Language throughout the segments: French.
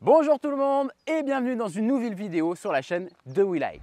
Bonjour tout le monde et bienvenue dans une nouvelle vidéo sur la chaîne de WeLike.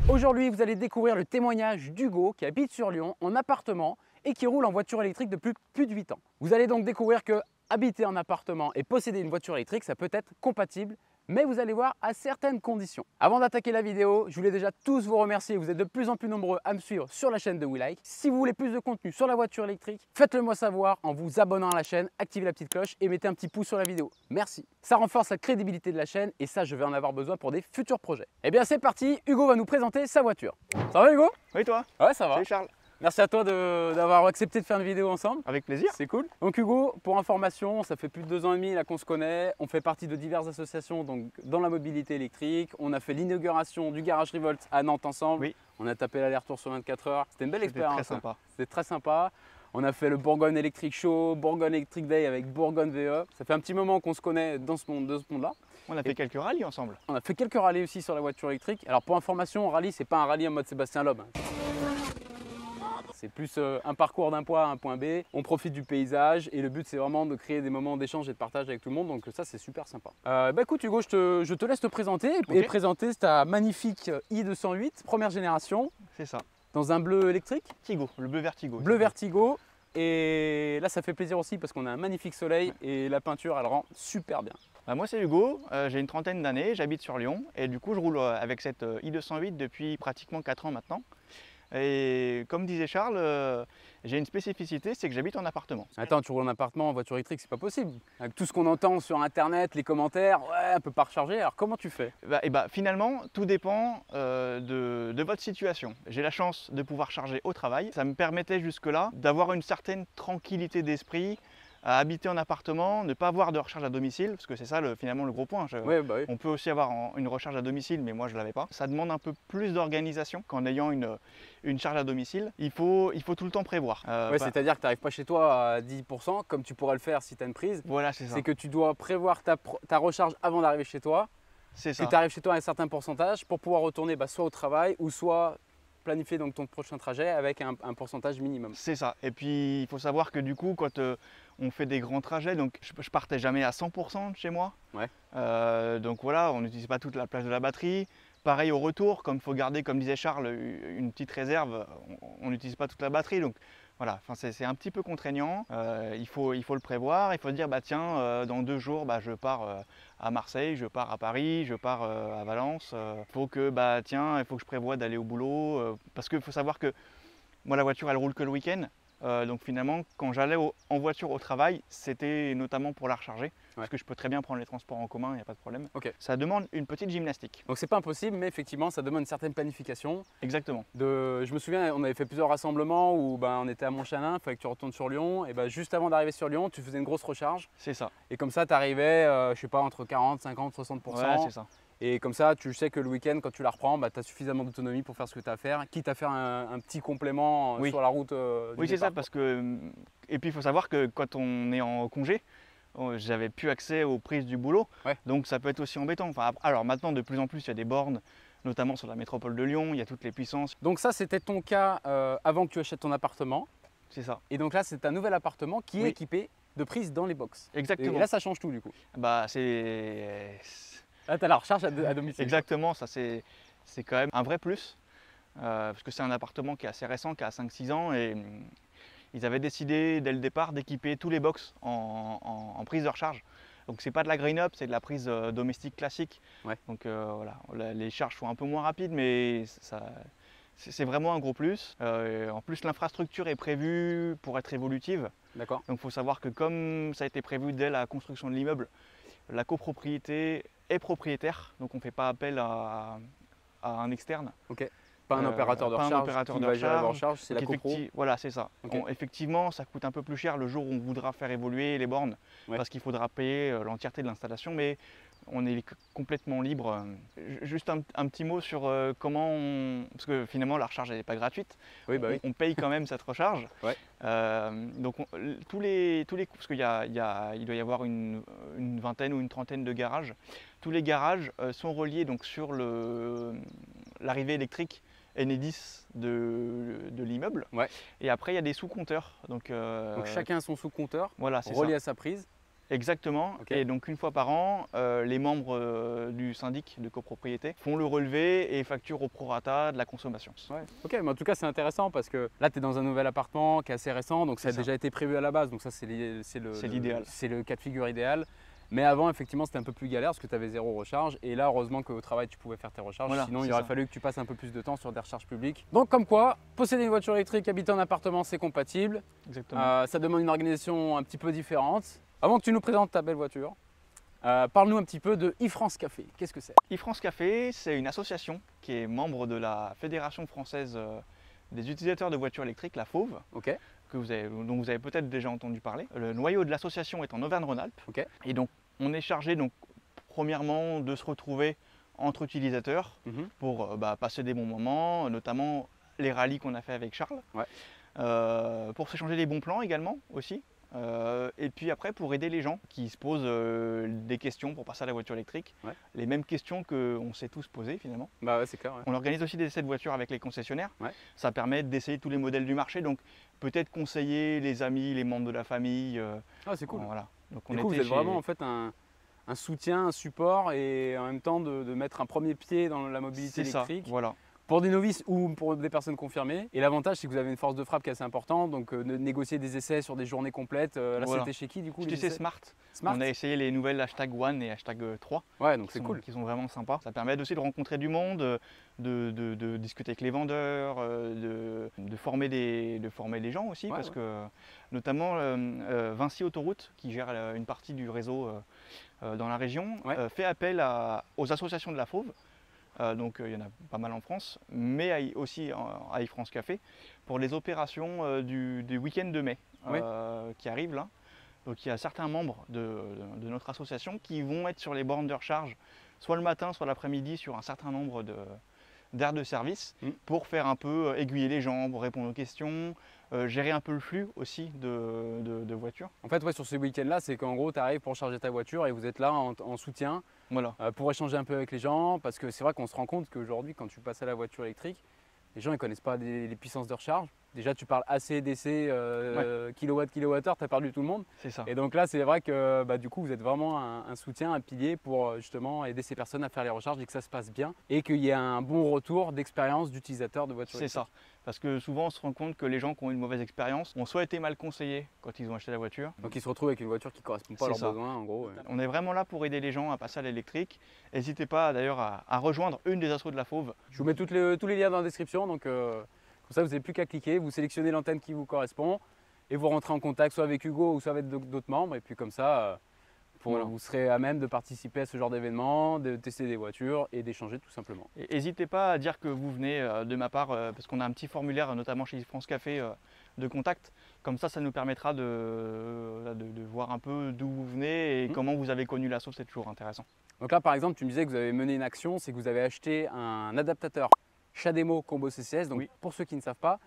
Aujourd'hui, vous allez découvrir le témoignage d'Hugo qui habite sur Lyon en appartement et qui roule en voiture électrique depuis plus de 8 ans. Vous allez donc découvrir que habiter en appartement et posséder une voiture électrique, ça peut être compatible, mais vous allez voir à certaines conditions. Avant d'attaquer la vidéo, je voulais déjà tous vous remercier. Vous êtes de plus en plus nombreux à me suivre sur la chaîne de WeLike. Si vous voulez plus de contenu sur la voiture électrique, faites-le moi savoir en vous abonnant à la chaîne, activez la petite cloche et mettez un petit pouce sur la vidéo. Merci. Ça renforce la crédibilité de la chaîne et ça, je vais en avoir besoin pour des futurs projets. Eh bien, c'est parti. Hugo va nous présenter sa voiture. Ça va, Hugo? Oui, toi? Ouais, ça va. Salut Charles. Merci à toi d'avoir accepté de faire une vidéo ensemble. Avec plaisir. C'est cool. Donc Hugo, pour information, ça fait plus de 2 ans et demi là qu'on se connaît. On fait partie de diverses associations donc, dans la mobilité électrique. On a fait l'inauguration du Garage Revolt à Nantes ensemble. Oui. On a tapé l'aller-retour sur 24 heures. C'était une belle expérience. C'était très sympa. C'était très sympa. On a fait le Bourgogne Electric Show, Bourgogne Electric Day avec Bourgogne VE. Ça fait un petit moment qu'on se connaît dans ce monde-là. On a fait quelques rallyes ensemble. On a fait quelques rallyes aussi sur la voiture électrique. Alors pour information, rallye, c'est pas un rallye en mode Sébastien Loeb. C'est plus un parcours d'un point A à un point B. On profite du paysage et le but c'est vraiment de créer des moments d'échange et de partage avec tout le monde. Donc ça c'est super sympa. Écoute Hugo, je te laisse te présenter et présenter ta magnifique i208 première génération. C'est ça. Dans un bleu électrique. Vertigo, le bleu Vertigo. Bleu Vertigo. Et là ça fait plaisir aussi parce qu'on a un magnifique soleil et la peinture elle rend super bien. Moi c'est Hugo, j'ai une trentaine d'années, j'habite sur Lyon et du coup je roule avec cette i208 depuis pratiquement 4 ans maintenant. Et comme disait Charles, j'ai une spécificité, c'est que j'habite en appartement. Attends, tu roules en appartement en voiture électrique, c'est pas possible. Avec tout ce qu'on entend sur internet, les commentaires, ouais, on peut pas recharger, alors comment tu fais? Finalement, tout dépend de votre situation. J'ai la chance de pouvoir charger au travail. Ça me permettait jusque-là d'avoir une certaine tranquillité d'esprit, à habiter en appartement, ne pas avoir de recharge à domicile, parce que c'est ça finalement le gros point. Oui. On peut aussi avoir une recharge à domicile, mais moi je ne l'avais pas. Ça demande un peu plus d'organisation qu'en ayant une charge à domicile. Il faut tout le temps prévoir. C'est-à-dire que tu n'arrives pas chez toi à 10%, comme tu pourrais le faire si tu as une prise. Voilà, c'est ça. C'est que tu dois prévoir ta recharge avant d'arriver chez toi. C'est ça. Que tu arrives chez toi à un certain pourcentage pour pouvoir retourner soit au travail ou soit planifier donc ton prochain trajet avec un pourcentage minimum. C'est ça. Et puis il faut savoir que du coup, quand on fait des grands trajets, donc je partais jamais à 100% de chez moi. Ouais. Donc voilà, on n'utilise pas toute la place de la batterie. Pareil au retour, comme il faut garder, comme disait Charles, une petite réserve, on n'utilise pas toute la batterie. Donc voilà, c'est un petit peu contraignant. Il faut le prévoir. Il faut se dire, tiens, dans 2 jours, je pars à Marseille, je pars à Paris, je pars à Valence. Il faut que je prévoie d'aller au boulot. Parce qu'il faut savoir que moi, la voiture, elle roule que le week-end. Donc finalement, quand j'allais en voiture au travail, c'était notamment pour la recharger. Parce que je peux très bien prendre les transports en commun, il n'y a pas de problème. Okay. Ça demande une petite gymnastique. Donc c'est pas impossible, mais effectivement, ça demande une certaine planification. Exactement. Je me souviens, on avait fait plusieurs rassemblements où on était à Montchalin, il fallait que tu retournes sur Lyon. Et juste avant d'arriver sur Lyon, tu faisais une grosse recharge. C'est ça. Et comme ça, tu arrivais, je sais pas, entre 40, 50, 60%. Ouais, c'est ça. Et comme ça, tu sais que le week-end, quand tu la reprends, tu as suffisamment d'autonomie pour faire ce que tu as à faire, quitte à faire un petit complément sur la route. Oui, c'est ça, parce que. Et puis il faut savoir que quand on est en congé, j'avais plus accès aux prises du boulot, donc ça peut être aussi embêtant. Alors maintenant, de plus en plus, il y a des bornes, notamment sur la métropole de Lyon, il y a toutes les puissances. Donc ça, c'était ton cas avant que tu achètes ton appartement. C'est ça. Et donc là, c'est un nouvel appartement qui est équipé de prises dans les box. Exactement. Et là, ça change tout du coup. Là, tu as la recharge à domicile. Exactement, ça c'est quand même un vrai plus, parce que c'est un appartement qui est assez récent, qui a 5-6 ans, et ils avaient décidé dès le départ d'équiper tous les box en prise de recharge. Donc c'est pas de la green up, c'est de la prise domestique classique. Ouais. Donc voilà, les charges sont un peu moins rapides, mais c'est vraiment un gros plus. En plus, l'infrastructure est prévue pour être évolutive. D'accord. Donc il faut savoir que comme ça a été prévu dès la construction de l'immeuble, la copropriété est propriétaire, donc on ne fait pas appel à un externe. Ok. Pas un opérateur de recharge qui va gérer la recharge, c'est la copro. Voilà, c'est ça. Okay. Effectivement, ça coûte un peu plus cher le jour où on voudra faire évoluer les bornes, parce qu'il faudra payer l'entièreté de l'installation, mais on est complètement libre. Juste un petit mot sur comment parce que finalement la recharge n'est pas gratuite. Oui, on paye quand même cette recharge. Ouais. Donc tous les coûts, parce qu'il doit y avoir une vingtaine ou une trentaine de garages. Tous les garages sont reliés donc sur l'arrivée électrique Enedis de l'immeuble. Ouais. Et après, il y a des sous-compteurs. Donc chacun a son sous-compteur voilà, relié à sa prise. Exactement. Ok. Et donc une fois par an, les membres du syndic de copropriété font le relevé et facturent au prorata de la consommation. Ouais. Ok, mais en tout cas c'est intéressant parce que là tu es dans un nouvel appartement qui est assez récent, donc ça a C'est ça. déjà été prévu à la base, donc ça c'est l'idéal. C'est le cas de figure idéal. Mais avant effectivement c'était un peu plus galère parce que tu avais 0 recharge et là heureusement qu'au travail tu pouvais faire tes recharges, Voilà, sinon il c'est aurait ça. fallu que tu passes un peu plus de temps sur des recharges publiques. Donc comme quoi, posséder une voiture électrique, habiter en appartement c'est compatible. Exactement. Ça demande une organisation un petit peu différente. Avant que tu nous présentes ta belle voiture, parle-nous un petit peu de e-France Café. Qu'est-ce que c'est? e-France Café, c'est une association qui est membre de la Fédération française des utilisateurs de voitures électriques, la FAUV, Ok, dont vous avez peut-être déjà entendu parler. Le noyau de l'association est en Auvergne-Rhône-Alpes. ok. Et donc, on est chargé, donc, premièrement, de se retrouver entre utilisateurs Mhm. pour passer des bons moments, notamment les rallyes qu'on a fait avec Charles. Ouais. Pour s'échanger des bons plans également aussi. Et puis après, pour aider les gens qui se posent des questions pour passer à la voiture électrique, Ouais. les mêmes questions qu'on s'est tous posées finalement. Bah ouais, c'est clair. Ouais. On organise aussi des essais de voitures avec les concessionnaires. Ouais. Ça permet d'essayer tous les modèles du marché, donc peut-être conseiller les amis, les membres de la famille. Ah, c'est cool. Voilà. Donc Du coup, vous êtes vraiment en fait un soutien, un support et en même temps de mettre un premier pied dans la mobilité C'est ça, électrique voilà. pour des novices ou pour des personnes confirmées. Et l'avantage, c'est que vous avez une force de frappe qui est assez importante, donc négocier des essais sur des journées complètes. Là, Voilà. c'était chez qui du coup les JTC essais Smart. Smart. On a essayé les nouvelles hashtag One et hashtag 3. Ouais, donc qui c'est sont- cool. qui sont vraiment sympas. Ça permet aussi de rencontrer du monde, de discuter avec les vendeurs, de former les gens aussi, Ouais, parce ouais. que notamment Vinci Autoroute, qui gère une partie du réseau dans la région, Ouais. fait appel aux associations de la Fauve. Donc il y en a pas mal en France, mais aussi à e-France Café, pour les opérations du week-end de mai Oui. qui arrive là. Donc il y a certains membres de notre association qui vont être sur les bornes de recharge, soit le matin, soit l'après-midi, sur un certain nombre d'aires de service, pour faire un peu aiguiller les gens, pour répondre aux questions, gérer un peu le flux aussi de voitures. En fait, ouais, sur ce week-end-là, c'est qu'en gros, tu arrives pour charger ta voiture et vous êtes là en soutien Voilà. pour échanger un peu avec les gens. Parce que c'est vrai qu'on se rend compte qu'aujourd'hui, quand tu passes à la voiture électrique, les gens ne connaissent pas les puissances de recharge. Déjà, tu parles AC, DC, kilowatts, kilowattheure, tu as perdu tout le monde. C'est ça. Et donc là, c'est vrai que du coup, vous êtes vraiment un soutien, un pilier pour justement aider ces personnes à faire les recharges et que ça se passe bien et qu'il y ait un bon retour d'expérience d'utilisateur de voiture C'est électrique. ça. Parce que souvent, on se rend compte que les gens qui ont une mauvaise expérience ont soit été mal conseillés quand ils ont acheté la voiture. Donc ils se retrouvent avec une voiture qui ne correspond pas à C'est leurs ça. besoins, en gros. Ouais. On est vraiment là pour aider les gens à passer à l'électrique. N'hésitez pas d'ailleurs à rejoindre une des assos de la Fauve. Je vous mets tous les liens dans la description, donc comme ça vous n'avez plus qu'à cliquer, vous sélectionnez l'antenne qui vous correspond et vous rentrez en contact soit avec Hugo ou soit avec d'autres membres et puis comme ça Voilà. vous serez à même de participer à ce genre d'événement, de tester des voitures et d'échanger tout simplement. Et n'hésitez pas à dire que vous venez de ma part, parce qu'on a un petit formulaire, notamment chez France Café, de contact. Comme ça nous permettra de voir un peu d'où vous venez et comment vous avez connu l'asso, c'est toujours intéressant. Donc là par exemple tu me disais que vous avez mené une action, c'est que vous avez acheté un adaptateur CHAdeMO Combo CCS. Donc Oui. pour ceux qui ne savent pas,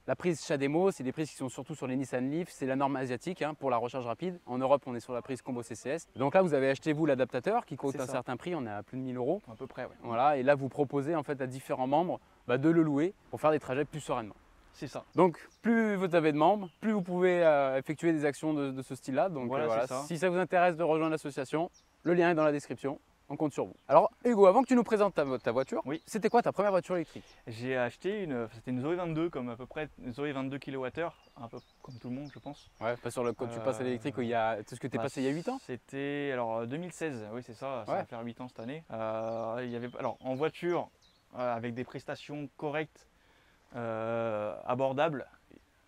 la prise CHAdeMO, c'est des prises qui sont surtout sur les Nissan Leaf, c'est la norme asiatique pour la recharge rapide. En Europe, on est sur la prise Combo CCS. Donc là, vous avez acheté vous l'adaptateur qui coûte C'est un ça. certain prix, on est à plus de 1000 €. À peu près, oui. Voilà, et là, vous proposez en fait à différents membres de le louer pour faire des trajets plus sereinement. C'est ça. Donc plus vous avez de membres, plus vous pouvez effectuer des actions de ce style-là. Donc Voilà, c'est ça. si ça vous intéresse de rejoindre l'association, le lien est dans la description. On compte sur vous. Alors Hugo, avant que tu nous présentes ta voiture, Oui. c'était quoi ta première voiture électrique? J'ai acheté c'était une Zoé 22, comme à peu près une Zoé 22 kWh, un peu comme tout le monde, je pense. Ouais, pas sur le quand tu passes à l'électrique, c'est ce que tu es Bah, passé il y a 8 ans? C'était alors 2016, oui c'est ça, ça Ouais. va faire 8 ans cette année. Il y avait, alors en voiture, avec des prestations correctes, abordables,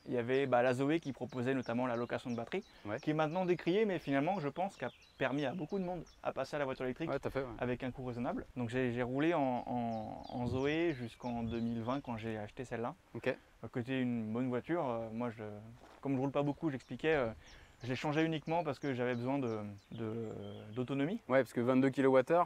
il y avait la Zoé qui proposait notamment la location de batterie, Ouais. qui est maintenant décriée, mais finalement je pense qu'a permis à beaucoup de monde à passer à la voiture électrique Ouais, t'as fait. Ouais. avec un coût raisonnable. Donc j'ai roulé en Zoé jusqu'en 2020 quand j'ai acheté celle-là. Ok. Côté une bonne voiture, moi comme je roule pas beaucoup, j'expliquais, je l'ai changé uniquement parce que j'avais besoin d'autonomie. Ouais, parce que 22 kWh,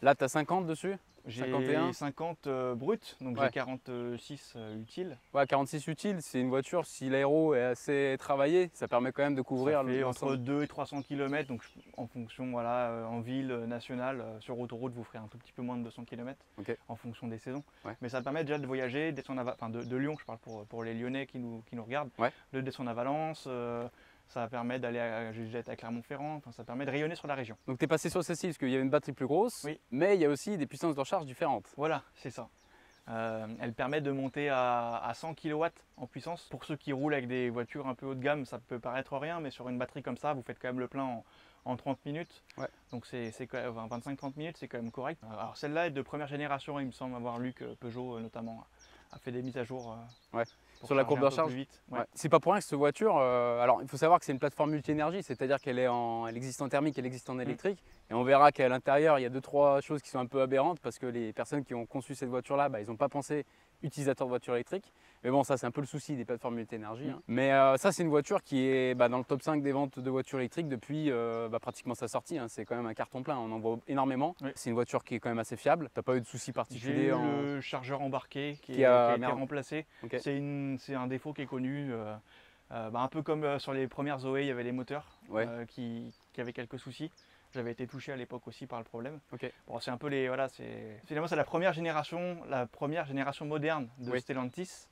là tu as 50 dessus? J'ai 51. 50 brut, donc Ouais. j'ai 46 utiles. Ouais, 46 utile, c'est une voiture, si l'aéro est assez travaillé, ça permet quand même de couvrir Ça fait entre l'ensemble. 2 et 300 km, donc en fonction, voilà, en ville, nationale, sur autoroute, vous ferez un tout petit peu moins de 200 km Ok. en fonction des saisons. Ouais. Mais ça permet déjà de voyager, enfin de Lyon, je parle pour les Lyonnais qui nous regardent, Ouais. de descendre à Valence, ça permet d'aller j'ai déjà été à Clermont-Ferrand, enfin, ça permet de rayonner sur la région. Donc tu es passé sur celle-ci parce qu'il y avait une batterie plus grosse, Oui. mais il y a aussi des puissances de recharge différentes. Voilà, c'est ça. Elle permet de monter à 100 kW en puissance. Pour ceux qui roulent avec des voitures un peu haut de gamme, ça peut paraître rien, mais sur une batterie comme ça, vous faites quand même le plein en 30 minutes. Ouais. Donc c'est quand même 25-30 minutes, c'est quand même correct. Alors celle-là est de première génération, il me semble avoir lu que Peugeot notamment a fait des mises à jour Ouais. pour Sur la charger courbe un de peu recharge. plus vite. Ouais. Ouais. C'est pas pour rien que cette voiture, alors il faut savoir que c'est une plateforme multi-énergie, c'est-à-dire elle existe en thermique, elle existe en électrique, et on verra qu'à l'intérieur il y a 2-3 choses qui sont un peu aberrantes parce que les personnes qui ont conçu cette voiture-là, ils n'ont pas pensé utilisateur de voiture électrique. Mais bon, ça c'est un peu le souci des plateformes multi-énergie. Hein. Mais ça c'est une voiture qui est dans le top 5 des ventes de voitures électriques depuis pratiquement sa sortie. Hein. C'est quand même un carton plein, on en voit énormément. Oui. C'est une voiture qui est quand même assez fiable. T'as pas eu de soucis J'ai particuliers eu le chargeur embarqué qui a a été merde. remplacé. Ok. C'est un défaut qui est connu. Un peu comme sur les premières Zoé, il y avait les moteurs Ouais. qui avaient quelques soucis. J'avais été touché à l'époque aussi par le problème. Ok. Bon, c'est un peu les. Voilà, finalement, c'est la première génération moderne de Oui. Stellantis.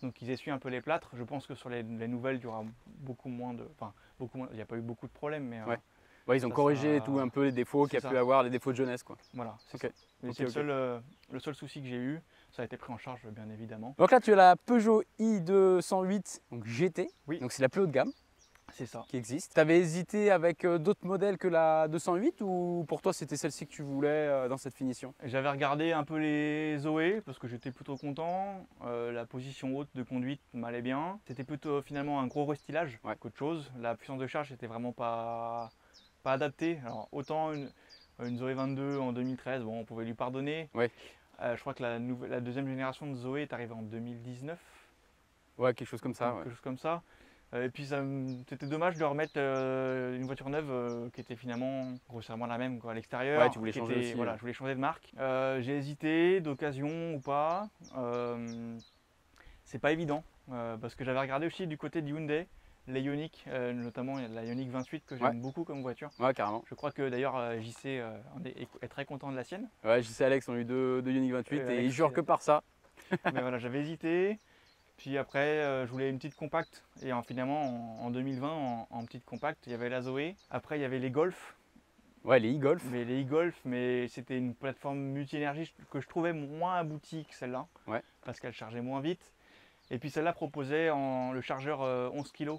Donc ils essuient un peu les plâtres. Je pense que sur les nouvelles, il y aura beaucoup moins de. Enfin, beaucoup moins. Il n'y a pas eu beaucoup de problèmes, mais Ouais. Ouais, ils ont ça corrigé sera- tout un peu les défauts qu'il y a c'est ça. pu avoir, les défauts de jeunesse, quoi. voilà. C'est Ok. ça. Mais Ok, c'est ok. le seul souci que j'ai eu. Ça a été pris en charge, bien évidemment. Donc là, tu as la Peugeot i208 donc GT. Oui. Donc c'est la plus haut de gamme C'est ça. qui existe. Tu avais hésité avec d'autres modèles que la 208 ou pour toi c'était celle-ci que tu voulais dans cette finition? J'avais regardé un peu les Zoé parce que j'étais plutôt content. La position haute de conduite m'allait bien. C'était plutôt finalement un gros restylage qu'autre chose. La puissance de charge n'était vraiment pas adaptée. Alors autant une Zoé 22 en 2013, bon, on pouvait lui pardonner. Ouais. Je crois que la deuxième génération de Zoé est arrivée en 2019. Ouais, quelque chose comme ça. Ouais. Quelque chose comme ça. Et puis c'était dommage de remettre une voiture neuve qui était finalement grossièrement la même à l'extérieur. Ouais, tu voulais changer aussi, voilà, ouais. je voulais changer de marque. J'ai hésité d'occasion ou pas. C'est pas évident parce que j'avais regardé aussi du côté de Hyundai les Ioniq, notamment la Ioniq 28 que j'aime beaucoup comme voiture. Ouais, carrément. Je crois que d'ailleurs JC est très content de la sienne. Ouais, JC et Alex ont eu deux Ioniq 28 et Alex, ils jurent que par ça. Mais voilà, j'avais hésité. Puis après, je voulais une petite compacte. Et finalement, en 2020, en petite compacte, il y avait la Zoé. Après, il y avait les Golf. Ouais, les e-Golf. Mais c'était une plateforme multi-énergie que je trouvais moins aboutie que celle-là. Ouais. Parce qu'elle chargeait moins vite. Et puis celle-là proposait le chargeur 11 kW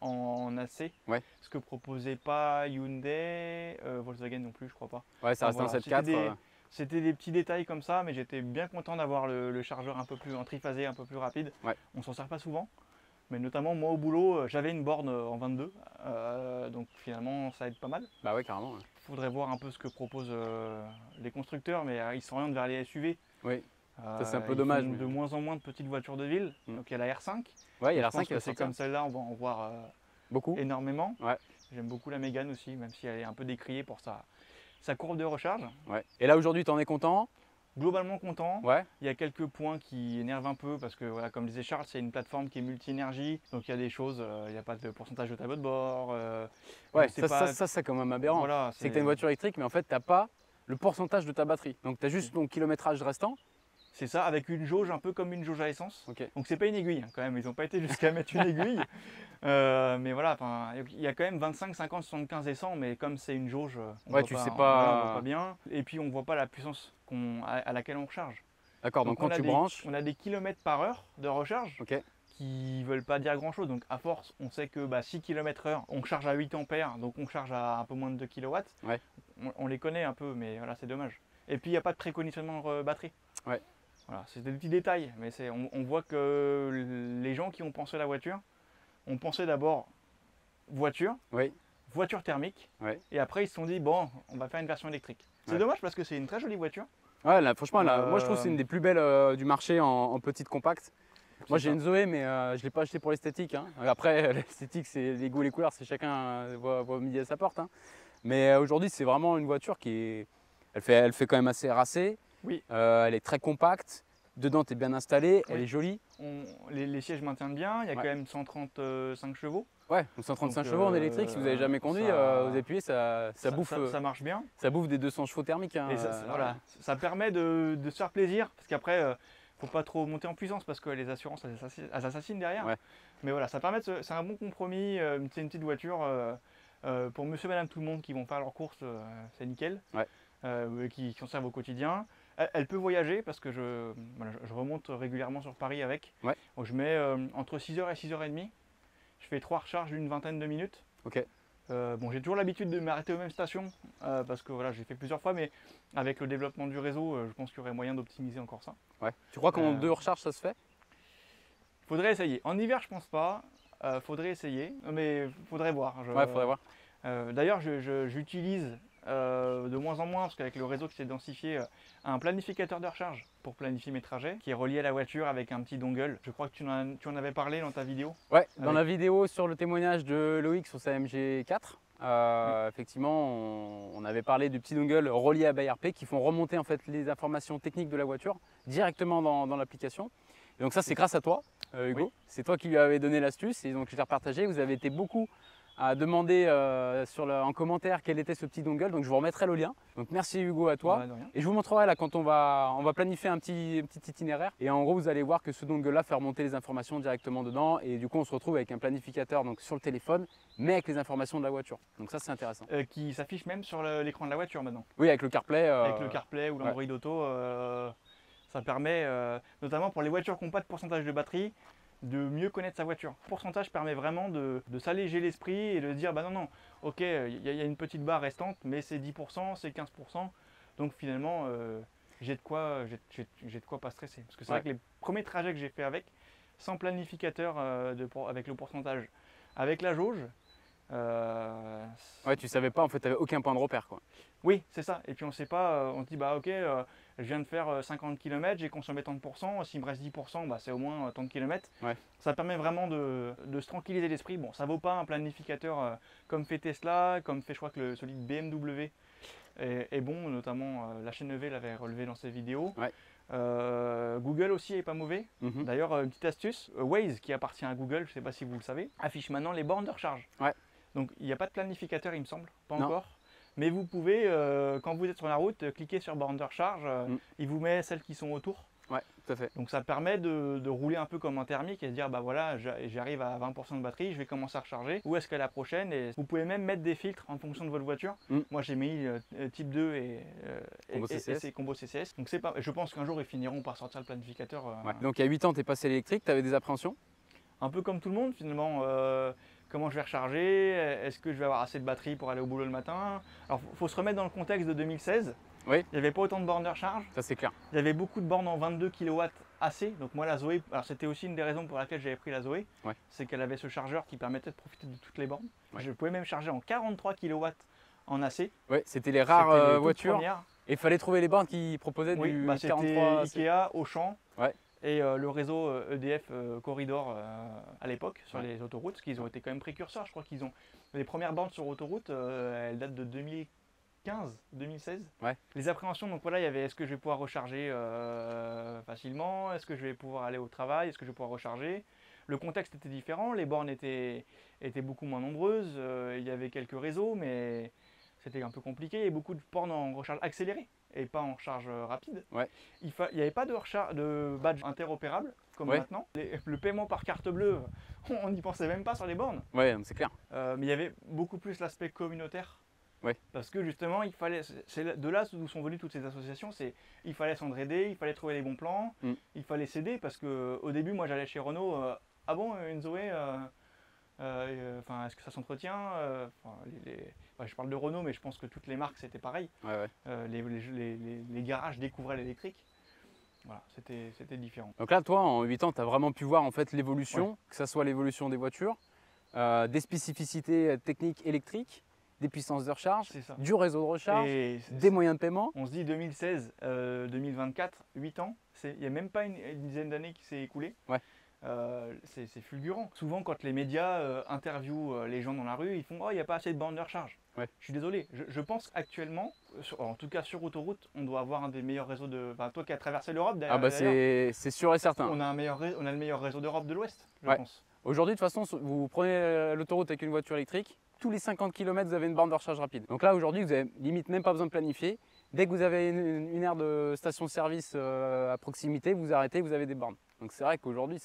en AC. Ouais. Ce que proposait pas Hyundai, Volkswagen non plus, je crois pas. Ouais, ça reste Voilà, un 7.4. C'était des petits détails comme ça, mais j'étais bien content d'avoir le chargeur un peu plus en triphasé, un peu plus rapide. Ouais. On s'en sert pas souvent, mais notamment moi au boulot, j'avais une borne en 22, donc finalement ça aide pas mal. Bah ouais, carrément. Ouais. Faudrait voir un peu ce que proposent les constructeurs, mais ils s'orientent vers les SUV. Oui. Ça, c'est un peu Ils dommage, font mais- de moins en moins de petites voitures de ville. Donc il y a la R5. Ouais, il y a Je la pense R5 qui que va c'est sortir. comme celle-là, on va en voir Beaucoup. énormément. Ouais. J'aime beaucoup la Mégane aussi, même si elle est un peu décriée pour sa courbe de recharge. Ouais. Et là aujourd'hui, tu en es content? Globalement content. Ouais. Il y a quelques points qui énervent un peu parce que, voilà, comme disait Charles, c'est une plateforme qui est multi-énergie. Donc il y a des choses, il n'y a pas de pourcentage de tableau de bord. Ouais, je sais pas- ça c'est quand même aberrant. Voilà, C'est que tu as une voiture électrique, mais en fait, tu n'as pas le pourcentage de ta batterie. Donc tu as juste ton kilométrage restant. C'est ça, avec une jauge un peu comme une jauge à essence. Ok. Donc c'est pas une aiguille hein, quand même, ils n'ont pas été jusqu'à mettre une aiguille. Mais voilà, il y a quand même 25, 50, 75 et 100, mais comme c'est une jauge, on Ouais, voit tu pas, sais voilà, pas- on voit pas bien. Et puis on voit pas la puissance à laquelle on recharge. D'accord, donc quand tu branches. On a des kilomètres par heure de recharge. Ok. Qui ne veulent pas dire grand chose. Donc à force, on sait que 6 km/h, on charge à 8 ampères, donc on charge à un peu moins de 2 kW. Ouais. On les connaît un peu, mais voilà, c'est dommage. Et puis il n'y a pas de préconditionnement batterie. Ouais. Voilà, c'est des petits détails, mais on voit que les gens qui ont pensé la voiture ont pensé d'abord voiture, Oui. voiture thermique, Ouais. et après ils se sont dit bon, on va faire une version électrique. C'est Ouais. dommage parce que c'est une très jolie voiture. Ouais, là, franchement, moi je trouve que c'est une des plus belles du marché en petite compacte. Moi j'ai ça. une Zoé, mais je ne l'ai pas achetée pour l'esthétique. Hein. Après, l'esthétique, c'est les goûts et les couleurs, c'est chacun voit midi à sa porte. Hein. Mais aujourd'hui, c'est vraiment une voiture elle fait quand même assez racée. Oui. Elle est très compacte. Dedans, tu es bien installé, elle Oui. est jolie. Les sièges maintiennent bien, il y a quand même 135 chevaux. Ouais, donc 135 Donc, chevaux en électrique, si vous n'avez jamais conduit, vous appuyez, ça bouffe, ça marche bien. ça bouffe des 200 chevaux thermiques. Hein, Et voilà, ça permet de se faire plaisir, parce qu'après, faut pas trop monter en puissance, parce que les assurances, elles assassinent derrière. Ouais. Mais voilà, ça permet c'est un bon compromis, c'est une petite voiture pour monsieur, madame, tout le monde qui vont faire leurs courses, c'est nickel, Ouais. qui en servent au quotidien. Elle peut voyager, parce que je remonte régulièrement sur Paris avec. Ouais. Donc je mets entre 6h et 6h30. Je fais 3 recharges d'une vingtaine de minutes. Ok. Bon, j'ai toujours l'habitude de m'arrêter aux mêmes stations parce que voilà, j'ai fait plusieurs fois, mais avec le développement du réseau, je pense qu'il y aurait moyen d'optimiser encore ça. Ouais. Tu crois qu'en 2 recharges, ça se fait? Faudrait essayer. En hiver, je pense pas. Faudrait essayer, mais faudrait voir. Ouais, faudrait voir. D'ailleurs, j'utilise de moins en moins, parce qu'avec le réseau qui s'est densifié, un planificateur de recharge pour planifier mes trajets, qui est relié à la voiture avec un petit dongle. Je crois que tu en avais parlé dans ta vidéo. Ouais, dans la vidéo sur le témoignage de Loïc sur sa MG4, effectivement, on avait parlé du petit dongle relié à ByRP qui font remonter en fait les informations techniques de la voiture directement dans l'application. Et donc ça, c'est grâce à toi, Hugo. Oui. C'est toi qui lui avais donné l'astuce et donc je l'ai repartagé. Vous avez été beaucoup à demander en commentaire quel était ce petit dongle, donc je vous remettrai le lien. Donc merci Hugo à toi. Ouais, de rien. Et je vous montrerai là quand on va planifier un petit itinéraire. Et en gros, vous allez voir que ce dongle là fait remonter les informations directement dedans. Et du coup, on se retrouve avec un planificateur donc, sur le téléphone, mais avec les informations de la voiture. Donc ça, c'est intéressant. Qui s'affiche même sur l'écran de la voiture maintenant. Oui, avec le CarPlay. Avec le CarPlay ou l'Android Auto, ça permet, notamment pour les voitures qui n'ont pas de pourcentage de batterie, de mieux connaître sa voiture. Le pourcentage permet vraiment de s'alléger l'esprit et de se dire, bah non, ok, il y a une petite barre restante, mais c'est 10%, c'est 15%, donc finalement, j'ai de quoi pas stresser. Parce que c'est vrai que les premiers trajets que j'ai fait avec, sans planificateur avec le pourcentage, avec la jauge, ouais, tu savais pas, en fait, tu n'avais aucun point de repère, quoi. Oui, c'est ça. Et puis on sait pas, on se dit, bah ok, je viens de faire 50 km, j'ai consommé tant de pourcents, s'il me reste 10%, bah, c'est au moins tant de kilomètres. Ouais. Ça permet vraiment de se tranquilliser l'esprit. Bon, ça vaut pas un planificateur comme fait Tesla, comme fait je crois que celui de BMW est bon, notamment la chaîne EV l'avait relevé dans ses vidéos. Ouais. Google aussi est pas mauvais. D'ailleurs, une petite astuce, Waze qui appartient à Google, je sais pas si vous le savez, affiche maintenant les bornes de recharge. Ouais. Donc il n'y a pas de planificateur, il me semble, pas Non. encore. Mais vous pouvez, quand vous êtes sur la route, cliquer sur borne de recharge, il vous met celles qui sont autour. Ouais, tout à fait. Donc ça permet de rouler un peu comme un thermique et de dire, bah voilà, j'arrive à 20% de batterie, je vais commencer à recharger. Où est-ce qu'est la prochaine? Et vous pouvez même mettre des filtres en fonction de votre voiture. Moi j'ai mis type 2 et combo CCS. Donc c'est pas, je pense qu'un jour ils finiront par sortir le planificateur. Ouais. Donc il y a 8 ans, tu es passé électrique, tu avais des appréhensions? Un peu comme tout le monde finalement. Comment je vais recharger? Est-ce que je vais avoir assez de batterie pour aller au boulot le matin? Alors il faut se remettre dans le contexte de 2016. Oui. Il n'y avait pas autant de bornes de recharge. Ça c'est clair. Il y avait beaucoup de bornes en 22 kW AC. Donc moi la Zoé, alors c'était aussi une des raisons pour laquelle j'avais pris la Zoé. Ouais. C'est qu'elle avait ce chargeur qui permettait de profiter de toutes les bornes. Ouais. Je pouvais même charger en 43 kW en AC. Oui, c'était les rares les voitures. Et il fallait trouver les bornes qui proposaient Oui, du bah, c'était 43 AC. Ikea, Auchan. Ouais. Et le réseau EDF Corridor à l'époque sur les autoroutes, parce qu'ils ont été quand même précurseurs. Je crois qu'ils ont les premières bornes sur autoroute, elles datent de 2015, 2016. Ouais. Les appréhensions, donc voilà, il y avait est-ce que je vais pouvoir recharger facilement, est-ce que je vais pouvoir aller au travail, est-ce que je vais pouvoir recharger. Le contexte était différent, les bornes étaient beaucoup moins nombreuses, il y avait quelques réseaux, mais c'était un peu compliqué. Il y a beaucoup de bornes en recharge accélérée et pas en charge rapide. Ouais. Il n'y avait pas de badge interopérable comme maintenant. Le paiement par carte bleue, on n'y pensait même pas sur les bornes. Ouais, c'est clair. Mais il y avait beaucoup plus l'aspect communautaire. Ouais. Parce que justement, c'est de là d'où sont venues toutes ces associations. Il fallait s'entraider, il fallait trouver les bons plans, il fallait s'aider. Parce qu'au début, moi j'allais chez Renault, ah bon, une Zoé est-ce que ça s'entretient? Je parle de Renault, mais je pense que toutes les marques c'était pareil. Ouais. Les garages découvraient l'électrique. Voilà, c'était différent. Donc là, toi, en 8 ans, tu as vraiment pu voir en fait l'évolution, que ce soit l'évolution des voitures, des spécificités techniques électriques, des puissances de recharge, du réseau de recharge, des moyens de paiement. On se dit 2016, 2024, 8 ans, il n'y a même pas une dizaine d'années qui s'est écoulée. Ouais. c'est fulgurant. Souvent, quand les médias interviewent les gens dans la rue, ils font « Oh, il n'y a pas assez de bornes de recharge ». Ouais. Je suis désolé, je pense actuellement, en tout cas sur autoroute, on doit avoir un des meilleurs réseaux de... Enfin, toi qui as traversé l'Europe Ah bah c'est sûr et certain. on a le meilleur réseau d'Europe de l'Ouest, je Ouais. pense. Aujourd'hui, de toute façon, vous prenez l'autoroute avec une voiture électrique, tous les 50 km, vous avez une borne de recharge rapide. Donc là, aujourd'hui, vous avez limite même pas besoin de planifier. Dès que vous avez une aire de station-service à proximité, vous arrêtez, vous avez des bornes. Donc c'est vrai qu'aujourd'hui,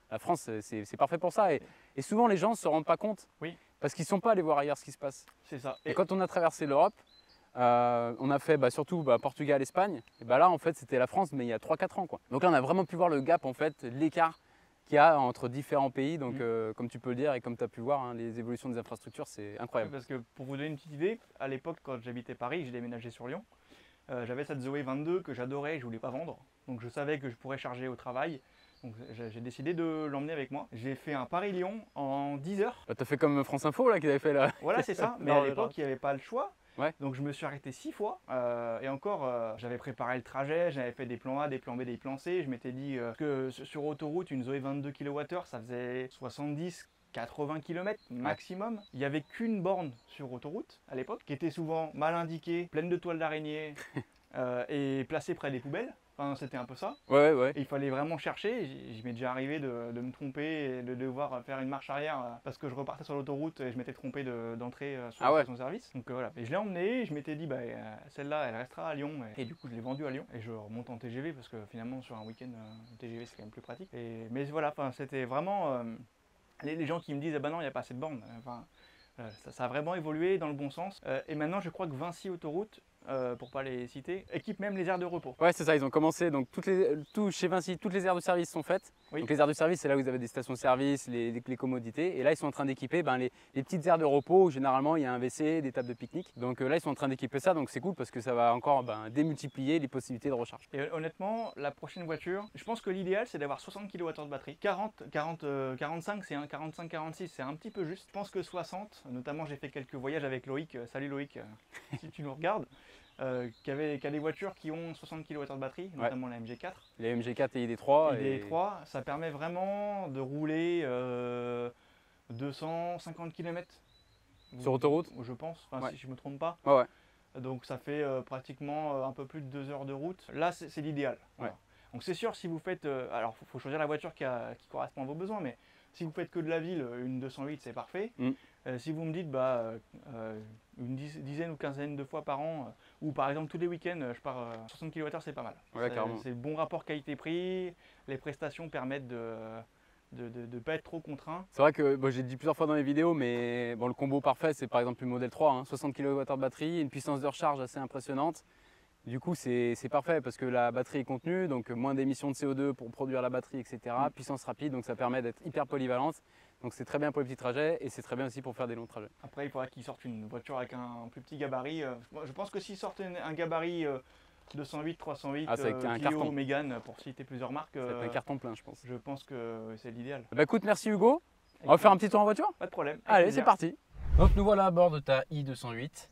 la France, c'est parfait pour ça. Et souvent, les gens ne se rendent pas compte. Oui. Parce qu'ils ne sont pas allés voir ailleurs ce qui se passe. C'est ça. Et quand on a traversé l'Europe, on a fait surtout Portugal, Espagne. Et là, en fait, c'était la France, mais il y a 3-4 ans, quoi. Donc là, on a vraiment pu voir le gap, en fait, l'écart qu'il y a entre différents pays. Donc, comme tu peux le dire et comme tu as pu voir, hein, les évolutions des infrastructures, c'est incroyable. Oui, parce que pour vous donner une petite idée, à l'époque, quand j'habitais Paris, j'ai déménagé sur Lyon. J'avais cette Zoé 22 que j'adorais et que je ne voulais pas vendre. Donc je savais que je pourrais charger au travail. Donc j'ai décidé de l'emmener avec moi. J'ai fait un Paris-Lyon en 10 heures. Tu as fait comme France Info là, qui avait fait là. Voilà, c'est ça. Mais à l'époque, il n'y avait pas le choix. Ouais. Donc je me suis arrêté 6 fois. Et encore, j'avais préparé le trajet, j'avais fait des plans A, des plans B, des plans C. Je m'étais dit que sur autoroute, une Zoé 22 kWh, ça faisait 70-80 km maximum. Ouais. Il n'y avait qu'une borne sur autoroute à l'époque, qui était souvent mal indiquée, pleine de toiles d'araignée et placée près des poubelles. Enfin, c'était un peu ça. Ouais. Et il fallait vraiment chercher. J'y m'est déjà arrivé de me tromper et de devoir faire une marche arrière parce que je repartais sur l'autoroute et je m'étais trompé d'entrée sur la station service. Donc voilà. Et je l'ai emmené. Je m'étais dit, celle-là, elle restera à Lyon. Et du coup, je l'ai vendue à Lyon. Et je remonte en TGV parce que finalement, sur un week-end, TGV, c'est quand même plus pratique. Mais voilà, c'était vraiment les gens qui me disent, non, il n'y a pas assez de bornes. Ça a vraiment évolué dans le bon sens. Et maintenant, je crois que Vinci Autoroute, pour pas les citer, équipe même les aires de repos. Ouais, c'est ça, ils ont commencé, donc chez Vinci, toutes les aires de service sont faites. Oui. Donc les aires de service, c'est là où vous avez des stations-service, les commodités. Et là, ils sont en train d'équiper les petites aires de repos où généralement il y a un WC, des tables de pique-nique. Donc là, ils sont en train d'équiper ça, donc c'est cool parce que ça va encore démultiplier les possibilités de recharge. Et honnêtement, la prochaine voiture, je pense que l'idéal, c'est d'avoir 60 kWh de batterie. 45, c'est 45-46, c'est un petit peu juste. Je pense que 60, notamment j'ai fait quelques voyages avec Loïc. Salut Loïc, si tu nous regardes. Qui a des voitures qui ont 60 kWh de batterie, notamment la MG4. Les MG4 et ID3. ID3, ça permet vraiment de rouler 250 km. Sur autoroute, je pense, si je ne me trompe pas. Ouais. Donc ça fait pratiquement un peu plus de 2 heures de route. Là, c'est l'idéal. Voilà. Donc c'est sûr, si vous faites... alors, il faut choisir la voiture qui correspond à vos besoins, mais si vous faites que de la ville, une 208, c'est parfait. Si vous me dites une dizaine ou quinzaine de fois par an, ou par exemple tous les week-ends, je pars 60 kWh, c'est pas mal. Ouais, c'est le bon rapport qualité-prix, les prestations permettent de ne pas être trop contraint. C'est vrai que j'ai dit plusieurs fois dans les vidéos, mais le combo parfait, c'est par exemple le modèle 3, 60 kWh de batterie, une puissance de recharge assez impressionnante. Du coup, c'est parfait parce que la batterie est contenue, donc moins d'émissions de CO2 pour produire la batterie, etc. Puissance rapide, donc ça permet d'être hyper polyvalente. Donc c'est très bien pour les petits trajets et c'est très bien aussi pour faire des longs trajets. Après, il faudrait qu'ils sortent une voiture avec un plus petit gabarit. Je pense que s'ils sortent un gabarit 208, 308, Clio, Mégane, pour citer plusieurs marques, ça va être un carton plein, je pense. Je pense que c'est l'idéal. Écoute, merci Hugo. On va faire un petit tour en voiture? Pas de problème. Allez, c'est parti. Donc nous voilà à bord de ta i208.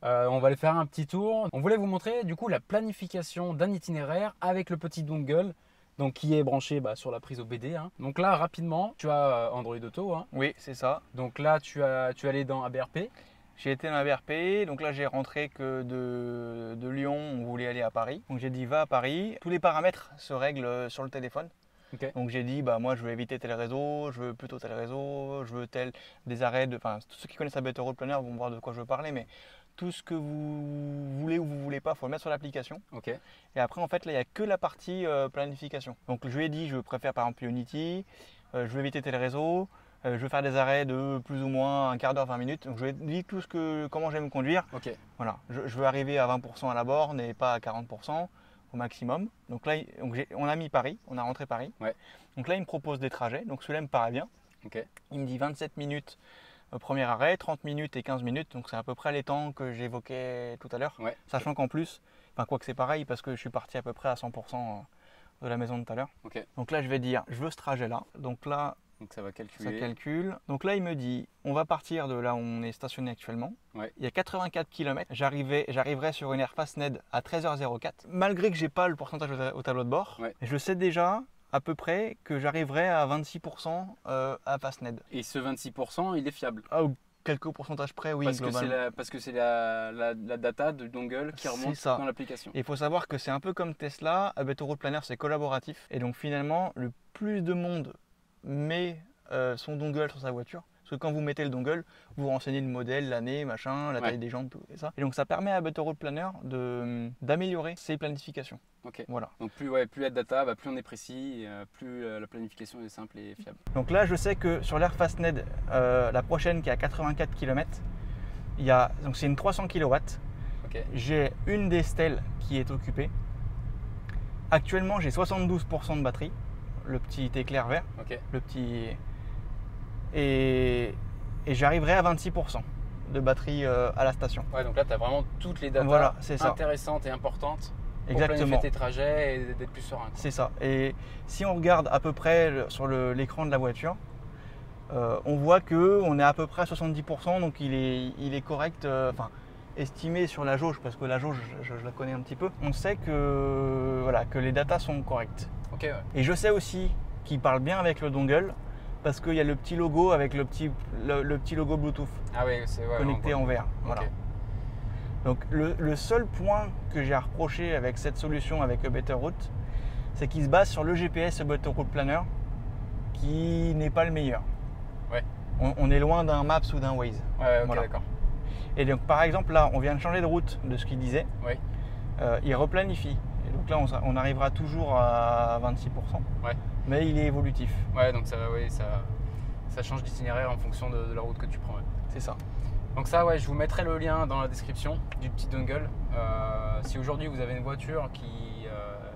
On va aller faire un petit tour. On voulait vous montrer du coup la planification d'un itinéraire avec le petit dongle. Donc qui est branché sur la prise au BD. Donc là, rapidement, tu as Android Auto. Oui, c'est ça. Donc là, tu es allé dans ABRP. J'ai été dans ABRP, donc là j'ai rentré que de Lyon, on voulait aller à Paris. Donc j'ai dit va à Paris. Tous les paramètres se règlent sur le téléphone. Okay. Donc j'ai dit moi je veux éviter tel réseau, je veux plutôt tel réseau, je veux des arrêts de. Enfin, tous ceux qui connaissent la Better Road Planner vont voir de quoi je veux parler, mais tout ce que vous voulez ou vous voulez pas, il faut le mettre sur l'application. Okay. Et après, en fait, là, il n'y a que la partie planification. Donc, je lui ai dit, je préfère par exemple Unity, je veux éviter tel réseau, je veux faire des arrêts de plus ou moins un quart d'heure, 20 minutes. Donc, je lui ai dit comment j'aime me conduire. Okay. Voilà, je veux arriver à 20% à la borne et pas à 40% au maximum. Donc là, on a mis Paris, on a rentré Paris. Ouais. Donc là, il me propose des trajets. Donc celui-là me paraît bien. Okay. Il me dit 27 minutes. Premier arrêt, 30 minutes et 15 minutes, donc c'est à peu près les temps que j'évoquais tout à l'heure. Ouais. Sachant qu'en plus, quoi que c'est pareil parce que je suis parti à peu près à 100% de la maison tout à l'heure. Okay. Donc là, je vais dire, je veux ce trajet-là. Donc là, ça va calculer. Ça calcule. Donc là, il me dit, on va partir de là où on est stationné actuellement. Ouais. Il y a 84 km. J'arriverai sur une aire Fastned à 13h04. Malgré que j'ai pas le pourcentage au tableau de bord, ouais. Je sais déjà à peu près que j'arriverai à 26% à Fastned. Et ce 26%, il est fiable. Ah, ou quelques pourcentages près, oui, globalement. Parce que c'est la data de dongle qui remonte dans l'application. Il faut savoir que c'est un peu comme Tesla, A Better Road Planner c'est collaboratif. Et donc finalement, le plus de monde met son dongle sur sa voiture. Parce que quand vous mettez le dongle, vous renseignez le modèle, l'année, machin, la taille des jantes, tout et ça. Et donc ça permet à Better Road Planner d'améliorer ses planifications. Ok. Voilà. Donc plus il y a de data, plus on est précis, plus la planification est simple et fiable. Donc là, je sais que sur l'Air Fastned, la prochaine qui est à 84 km, donc c'est une 300 kW. Okay. J'ai une des stèles qui est occupée. Actuellement, j'ai 72% de batterie, le petit éclair vert, le petit. Et j'arriverai à 26% de batterie à la station. Ouais, donc là, tu as vraiment toutes les datas intéressantes et importantes pour planifier tes trajets et d'être plus serein. C'est ça. Et si on regarde à peu près sur l'écran de la voiture, on voit qu'on est à peu près à 70%, donc il est correct, estimé sur la jauge, parce que la jauge, je la connais un petit peu. On sait que les datas sont correctes. Okay, ouais. Et je sais aussi qu'il parle bien avec le dongle, parce qu'il y a le petit logo avec le petit logo Bluetooth connecté en vert. Voilà. Okay. Donc le seul point que j'ai à reprocher avec cette solution avec A Better Route, c'est qu'il se base sur le GPS A Better Route Planner qui n'est pas le meilleur. Ouais. On est loin d'un Maps ou d'un Waze. Ouais, ok, d'accord. Et donc par exemple là, on vient de changer de route de ce qu'il disait. Oui. Il replanifie. Et donc là, on arrivera toujours à 26%. Ouais. Mais il est évolutif. Ouais, donc ça change d'itinéraire en fonction de la route que tu prends. Ouais. C'est ça. Donc ça, je vous mettrai le lien dans la description du petit dongle. Si aujourd'hui vous avez une voiture qui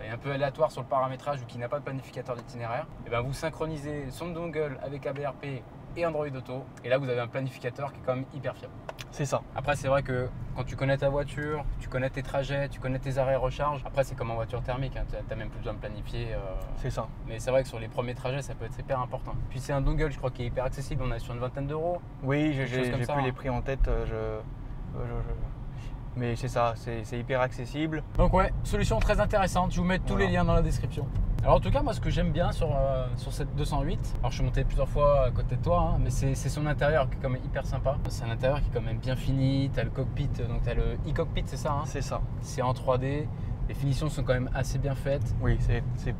est un peu aléatoire sur le paramétrage ou qui n'a pas de planificateur d'itinéraire, et ben vous synchronisez son dongle avec ABRP et Android Auto. Et là, vous avez un planificateur qui est quand même hyper fiable. C'est ça. Après, c'est vrai que quand tu connais ta voiture, tu connais tes trajets, tu connais tes arrêts recharge. Après, c'est comme en voiture thermique, hein, tu n'as même plus besoin de planifier. C'est ça. Mais c'est vrai que sur les premiers trajets, ça peut être hyper important. Puis c'est un dongle, je crois, qui est hyper accessible. On est sur une vingtaine d'euros. Oui, j'ai plus les prix en tête. Mais c'est ça, c'est hyper accessible. Donc ouais, solution très intéressante. Je vous mets tous les liens dans la description. Alors en tout cas, moi ce que j'aime bien sur cette 208, alors je suis monté plusieurs fois à côté de toi, mais c'est son intérieur qui est quand même hyper sympa. C'est un intérieur qui est quand même bien fini, tu as le cockpit, donc tu as le e-cockpit, c'est ça, hein? C'est ça. C'est en 3D, les finitions sont quand même assez bien faites. Oui, c'est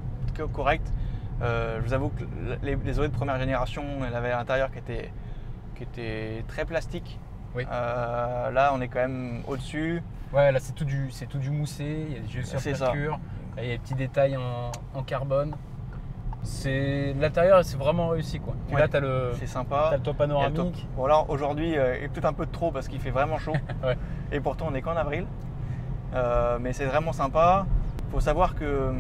correct. Je vous avoue que les Zoé de première génération, elle avait un intérieur qui était très plastique. Oui. Là, on est quand même au-dessus. Ouais, là c'est tout du moussé, il y a des jeux sur plasture. Il y a des petits détails en carbone. L'intérieur, c'est vraiment réussi, quoi. Puis là, c'est sympa. T'as le toit panoramique. Bon, là, aujourd'hui, il est peut-être un peu de trop parce qu'il fait vraiment chaud. Ouais. Et pourtant, on n'est qu'en avril. Mais c'est vraiment sympa. Il faut savoir que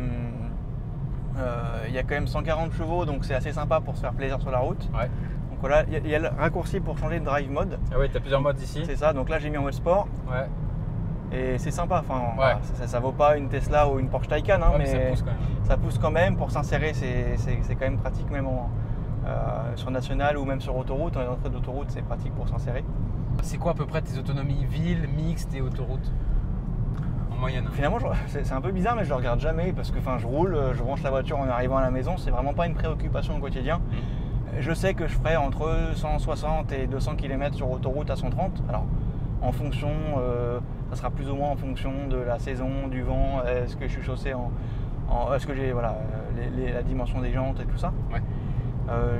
il y a quand même 140 chevaux, donc c'est assez sympa pour se faire plaisir sur la route. Ouais. Donc voilà, il y a le raccourci pour changer de drive mode. Ah oui, tu as plusieurs modes ici. C'est ça, donc là j'ai mis en mode sport. Ouais. Et c'est sympa, enfin, ça vaut pas une Tesla ou une Porsche Taycan, hein, mais ça pousse quand même. Ça pousse quand même, pour s'insérer, c'est quand même pratique, même sur national ou même sur autoroute. En entrée d'autoroute, c'est pratique pour s'insérer. C'est quoi à peu près tes autonomies ville, mixte et autoroute en moyenne? Finalement, c'est un peu bizarre, mais je le regarde jamais parce que je roule, je branche la voiture en arrivant à la maison, c'est vraiment pas une préoccupation au quotidien. Je sais que je ferai entre 160 et 200 km sur autoroute à 130. Alors, en fonction, ça sera plus ou moins en fonction de la saison, du vent, est-ce que je suis chaussé est-ce que j'ai la dimension des jantes et tout ça. Ouais.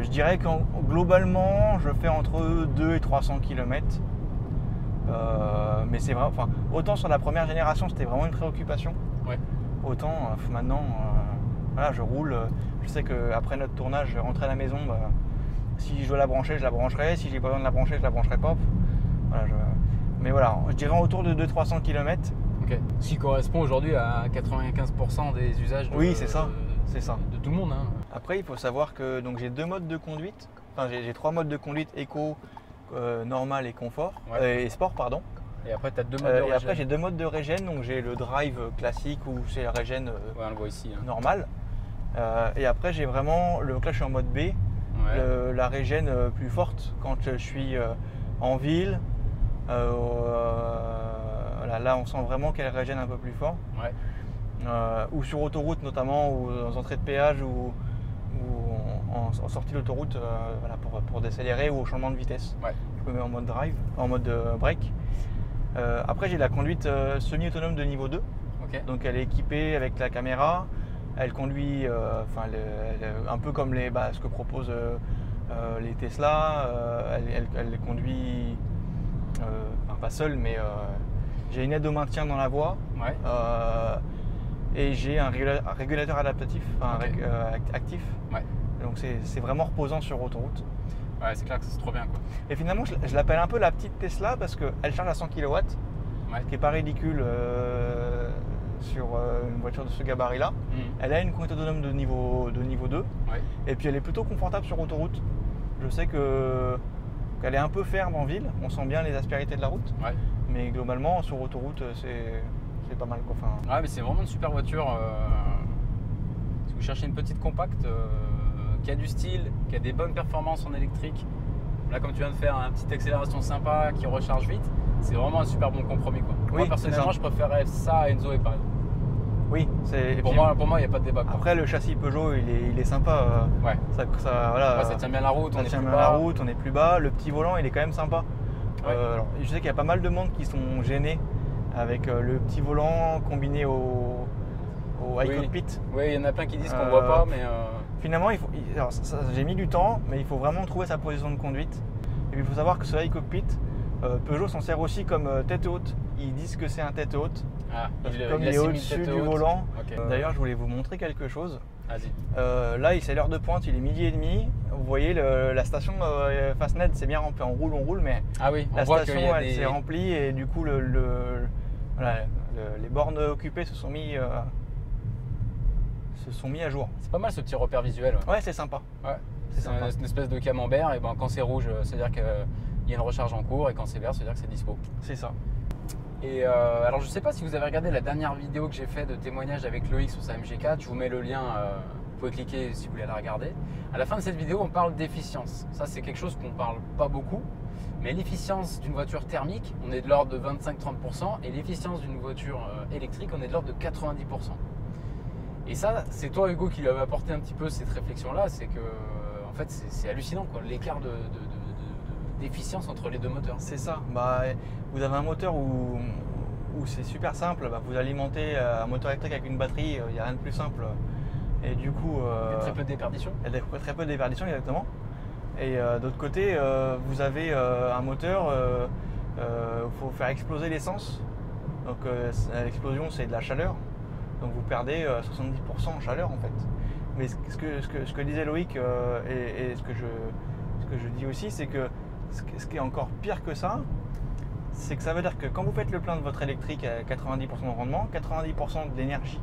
Je dirais que globalement, je fais entre 2 et 300 km. Mais c'est vrai, autant sur la première génération, c'était vraiment une préoccupation. Ouais. Autant maintenant, je roule. Je sais qu'après notre tournage, je rentrais à la maison. Si je dois la brancher, je la brancherai. Si j'ai pas besoin de la brancher, je la brancherai pas. Mais voilà, je dirais autour de 200-300 km. Ok. Ce qui correspond aujourd'hui à 95% des usages c'est ça. De tout le monde. Hein. Après, il faut savoir que j'ai 2 modes de conduite. J'ai 3 modes de conduite, éco, normal et confort. Et sport, pardon. Et après, tu as 2 modes de régène. Et après, j'ai 2 modes de régène. Donc j'ai le drive classique où c'est la régène on le voit ici, hein. normale. Et après, j'ai vraiment, là je suis en mode B, la régène plus forte quand je suis en ville. Là, on sent vraiment qu'elle régène un peu plus fort. Ouais. ou sur autoroute notamment, ou dans entrées de péage, ou en sortie d'autoroute, voilà, pour décélérer ou au changement de vitesse. Ouais. Je me mets en mode drive, en mode break. Après j'ai la conduite semi-autonome de niveau 2. Ok. Donc elle est équipée avec la caméra, elle conduit un peu comme ce que proposent les Tesla, elle conduit pas seule, mais j'ai une aide au maintien dans la voie. Ouais. Et j'ai un régulateur adaptatif, Ok. actif. Ouais. Donc c'est vraiment reposant sur autoroute. Ouais, c'est clair que c'est trop bien, quoi. Et finalement, je l'appelle un peu la petite Tesla parce qu'elle charge à 100 kW, Ouais. ce qui n'est pas ridicule sur une voiture de ce gabarit-là. Elle a une conduite autonome de niveau 2. Ouais. Et puis elle est plutôt confortable sur autoroute. Je sais qu'elle est un peu ferme en ville, on sent bien les aspérités de la route. Ouais. Mais globalement, sur autoroute, c'est pas mal, quoi. Enfin, Ouais, mais c'est vraiment une super voiture. Si vous cherchez une petite compacte qui a du style, qui a des bonnes performances en électrique, là comme tu viens de faire, une petite accélération sympa qui recharge vite, c'est vraiment un super bon compromis, quoi. Oui, Moi personnellement, je préférerais ça à une Zoé par exemple. oui, Pour moi, il n'y a pas de débat, quoi. Après, le châssis Peugeot, il est sympa. Ouais. Voilà, Après, ça tient bien la route, ça on est tient plus bien la bas. route, on est plus bas. Le petit volant, il est quand même sympa. Ouais. Alors, je sais qu'il y a pas mal de monde qui sont gênés avec le petit volant combiné au iCockpit. Oui, il y en a plein qui disent qu'on ne voit pas, mais Finalement, j'ai mis du temps, mais il faut vraiment trouver sa position de conduite. Et puis, il faut savoir que ce iCockpit, Peugeot s'en sert aussi comme tête haute. Ils disent que c'est un tête haute. Parce que comme il est au-dessus du volant. Okay. D'ailleurs, je voulais vous montrer quelque chose. Vas-y. Là, c'est l'heure de pointe, il est 12h30. Vous voyez, la station Fastnet, c'est bien rempli. On roule, mais ah oui, la station, elle s'est remplie et du coup, voilà, les bornes occupées se sont mis à jour. C'est pas mal ce petit repère visuel. Ouais, c'est sympa. Ouais. C'est une espèce de camembert. Et ben, quand c'est rouge, c'est-à-dire qu'il y a une recharge en cours, et quand c'est vert, c'est-à-dire que c'est dispo. C'est ça. Et alors je sais pas si vous avez regardé la dernière vidéo que j'ai fait de témoignage avec Loïc sur sa MG4, je vous mets le lien, vous pouvez cliquer si vous voulez la regarder. À la fin de cette vidéo, on parle d'efficience. Ça, c'est quelque chose qu'on parle pas beaucoup, mais l'efficience d'une voiture thermique, on est de l'ordre de 25-30%, et l'efficience d'une voiture électrique, on est de l'ordre de 90%. Et ça, c'est toi Hugo qui lui avait apporté un petit peu cette réflexion-là, c'est que en fait c'est hallucinant, quoi, l'écart d'efficience entre les deux moteurs. C'est ça. Vous avez un moteur où c'est super simple. Vous alimentez un moteur électrique avec une batterie, il n'y a rien de plus simple. Et du coup, il y a très peu de déperdition. Il y a très peu de déperdition, exactement. Et d'autre côté, vous avez un moteur, il faut faire exploser l'essence. Donc l'explosion, c'est de la chaleur. Donc vous perdez 70% en chaleur en fait. Mais ce que disait Loïc et ce que je dis aussi, c'est que ce qui est encore pire que ça, c'est que ça veut dire que quand vous faites le plein de votre électrique à 90% de rendement, 90% de l'énergie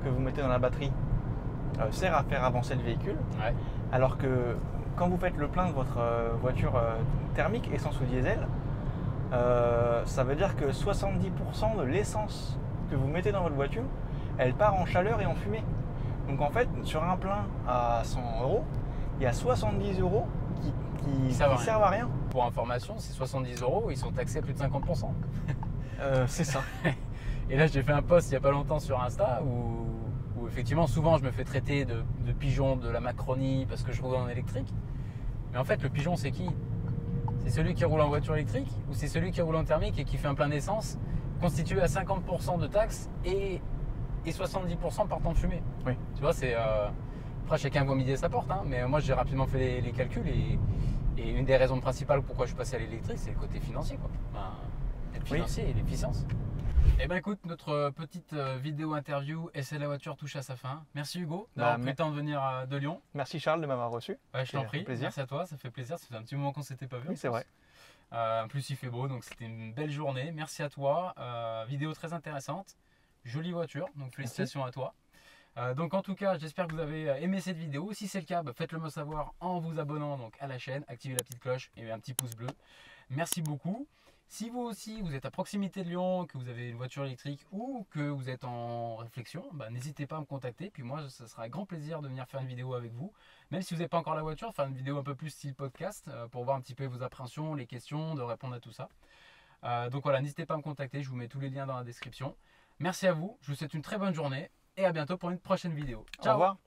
que vous mettez dans la batterie sert à faire avancer le véhicule. Ouais. Alors que quand vous faites le plein de votre voiture thermique, essence ou diesel, ça veut dire que 70% de l'essence que vous mettez dans votre voiture, elle part en chaleur et en fumée. Donc en fait, sur un plein à 100 €, il y a 70 € qui servent à rien. Pour information, ces 70 €, ils sont taxés à plus de 50%. C'est ça. Et là, j'ai fait un post il n'y a pas longtemps sur Insta où effectivement, souvent, je me fais traiter de pigeon de la Macronie parce que je roule en électrique. Mais en fait, le pigeon, c'est qui? C'est celui qui roule en voiture électrique ou c'est celui qui roule en thermique et qui fait un plein d'essence constitué à 50% de taxes et 70% partant de fumée? Oui. Tu vois, c'est... Après, chacun voit midi à sa porte, hein, mais moi, j'ai rapidement fait les calculs et une des raisons principales pourquoi je suis passé à l'électrique, c'est le côté financier, quoi. Être financier et l'efficience. Eh bien écoute, notre petite vidéo interview Essai de la voiture touche à sa fin. Merci Hugo d'avoir pris le temps de venir de Lyon. Merci Charles de m'avoir reçu. Ouais, je t'en prie, merci à toi, ça fait plaisir, ça fait un petit moment qu'on ne s'était pas vu. Oui, c'est vrai. En plus il fait beau, donc c'était une belle journée. Merci à toi, vidéo très intéressante, jolie voiture, donc félicitations à toi. Donc en tout cas, j'espère que vous avez aimé cette vidéo. Si c'est le cas, faites-le me savoir en vous abonnant donc à la chaîne, activez la petite cloche et un petit pouce bleu. Merci beaucoup. Si vous aussi, vous êtes à proximité de Lyon, que vous avez une voiture électrique ou que vous êtes en réflexion, n'hésitez pas à me contacter. Puis moi, ça sera un grand plaisir de venir faire une vidéo avec vous. Même si vous n'avez pas encore la voiture, faire une vidéo un peu plus style podcast pour voir un petit peu vos appréhensions, les questions, de répondre à tout ça. Donc voilà, n'hésitez pas à me contacter. Je vous mets tous les liens dans la description. Merci à vous, je vous souhaite une très bonne journée et à bientôt pour une prochaine vidéo. Ciao. Au revoir.